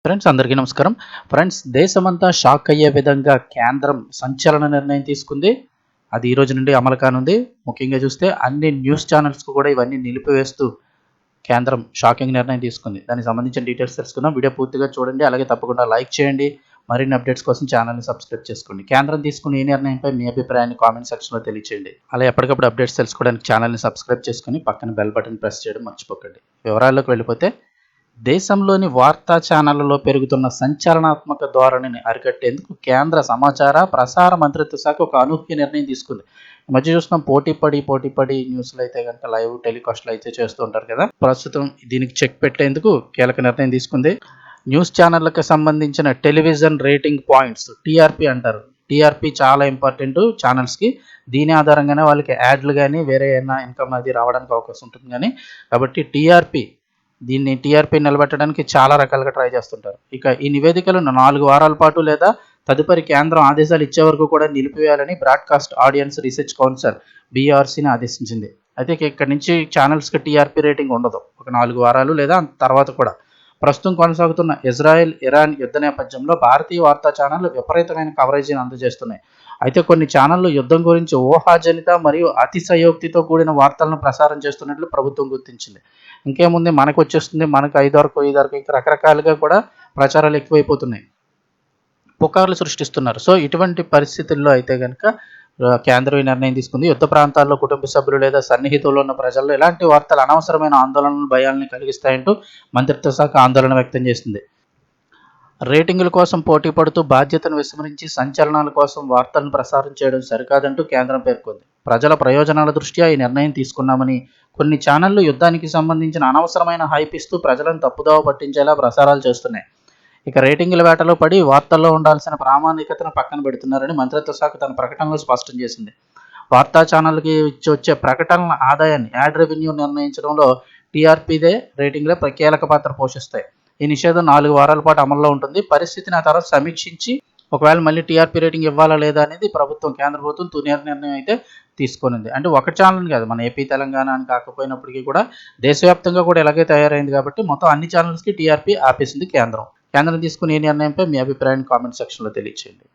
Friends అందరికీ నమస్కారం. Friends దేశమంతా షాక్ అయ్యే విధంగా కేంద్రం సంచలన నిర్ణయం తీసుకుంది. అది ఈ రోజు నుండి అమలు కానుంది. ముఖ్యంగా చూస్తే అన్ని న్యూస్ ఛానల్స్‌కు కూడా ఇవన్నీ నిలిపివేస్తూ కేంద్రం షాకింగ్ నిర్ణయం తీసుకుంది. దానికి సంబంధించిన డీటెయిల్స్ తెలుసుకుందాం. వీడియో పూర్తిగా చూడండి. అలాగే తప్పకుండా లైక్ చేయండి. మరిన్ని అప్డేట్స్ కోసం ఛానల్‌ని సబ్స్క్రైబ్ చేసుకోండి. కేంద్రం తీసుకున్న ఈ నిర్ణయంపై మీ అభిప్రాయాన్ని కామెంట్ సెక్షన్‌లో తెలియచేయండి. అలా ఎప్పటికప్పుడు అప్డేట్స్ తెలుసుకోవడానికి ఛానల్‌ని సబ్స్క్రైబ్ చేసుకొని పక్కన బెల్ బటన్ ప్రెస్ చేయడం మర్చిపోకండి. వివరాల్లోకి వెళ్ళిపోతే దేశంలోని వార్తా ఛానళ్లలో పెరుగుతున్న సంచలనాత్మక ధోరణిని అరికట్టేందుకు కేంద్ర సమాచార ప్రసార మంత్రిత్వ శాఖ ఒక అనూహ్య నిర్ణయం తీసుకుంది. ఈ మధ్య చూస్తున్నాం పోటీ పడి న్యూస్లు అయితే కనుక లైవ్ టెలికాస్ట్లు అయితే చేస్తూ ఉంటారు కదా. ప్రస్తుతం దీనికి చెక్ పెట్టేందుకు కీలక నిర్ణయం తీసుకుంది. న్యూస్ ఛానళ్లకు సంబంధించిన టెలివిజన్ రేటింగ్ పాయింట్స్ టీఆర్పీ అంటారు. టీఆర్పీ చాలా ఇంపార్టెంట్ ఛానల్స్కి. దీని ఆధారంగానే వాళ్ళకి యాడ్లు కానీ వేరే ఏమైనా ఇన్కమ్ అది రావడానికి అవకాశం ఉంటుంది. కానీ కాబట్టి టీఆర్పీ నిలబెట్టడానికి చాలా రకాలుగా ట్రై చేస్తుంటారు. ఇక ఈ నివేదికలను 4 వారాల పాటు లేదా తదుపరి కేంద్రం ఆదేశాలు ఇచ్చే వరకు కూడా నిలిపివేయాలని బ్రాడ్కాస్ట్ ఆడియన్స్ రీసెర్చ్ కౌన్సిల్ బీఆర్సీని ఆదేశించింది. అయితే ఇక్కడి నుంచి ఛానల్స్కి టీఆర్పీ రేటింగ్ ఉండదు. ఒక 4 వారాలు లేదా తర్వాత కూడా. ప్రస్తుతం కొనసాగుతున్న ఇజ్రాయెల్ ఇరాన్ యుద్ధ నేపథ్యంలో భారతీయ వార్తా ఛానళ్లు విపరీతమైన కవరేజీని అందజేస్తున్నాయి. అయితే కొన్ని ఛానళ్లు యుద్ధం గురించి ఊహాజనిత మరియు అతిశయోక్తితో కూడిన వార్తలను ప్రసారం చేస్తున్నట్లు ప్రభుత్వం గుర్తించింది. ఇంకేముంది, మనకు వచ్చేస్తుంది, మనకు 5 వరకు ఇంకా రకరకాలుగా కూడా ప్రచారాలు ఎక్కువైపోతున్నాయి, పుకార్లు సృష్టిస్తున్నారు. సో ఇటువంటి పరిస్థితుల్లో అయితే కనుక కేంద్రం ఈ నిర్ణయం తీసుకుంది. యుద్ధ ప్రాంతాల్లో కుటుంబ సభ్యులు లేదా సన్నిహితుల్లో ఉన్న ప్రజల్లో ఎలాంటి వార్తలు అనవసరమైన ఆందోళనలు భయాలను కలిగిస్తాయంటూ మంత్రిత్వ శాఖ ఆందోళన వ్యక్తం చేసింది. రేటింగుల కోసం పోటీ పడుతూ బాధ్యతను విస్మరించి సంచలనాల కోసం వార్తలను ప్రసారం చేయడం సరికాదంటూ కేంద్రం పేర్కొంది. ప్రజల ప్రయోజనాల దృష్ట్యా ఈ నిర్ణయం తీసుకున్నామని, కొన్ని ఛానళ్లు యుద్ధానికి సంబంధించిన అనవసరమైన హైప్ ఇస్తూ ప్రజలను తప్పుదోవ పట్టించేలా ప్రసారాలు చేస్తున్నాయి. ఇక రేటింగుల వేటలో పడి వార్తల్లో ఉండాల్సిన ప్రామాణికతను పక్కన పెడుతున్నారని మంత్రిత్వ శాఖ తన ప్రకటనలో స్పష్టం చేసింది. వార్తా ఛానల్కి వచ్చే ప్రకటనల ఆదాయాన్ని యాడ్ రెవెన్యూ నిర్ణయించడంలో టీఆర్పీదే రేటింగ్లే కీలక పాత్ర పోషిస్తాయి. ఈ నిషేధం 4 వారాల పాటు అమల్లో ఉంటుంది. పరిస్థితిని ఆ తర్వాత సమీక్షించి ఒకవేళ మళ్ళీ టీఆర్పీ రేటింగ్ ఇవ్వాలా లేదా అనేది కేంద్ర ప్రభుత్వం తుది నిర్ణయం అయితే తీసుకునింది. అంటే ఒక ఛానల్ కాదు, మన ఏపీ తెలంగాణ అని కాకపోయినప్పటికీ కూడా దేశవ్యాప్తంగా కూడా ఇలాగే తయారైంది. కాబట్టి మొత్తం అన్ని ఛానల్స్కి టీఆర్పీ ఆపేసింది కేంద్రం. తీసుకునే ఈ నిర్ణయంపై మీ అభిప్రాయాన్ని కామెంట్ సెక్షన్లో తెలియచేయండి.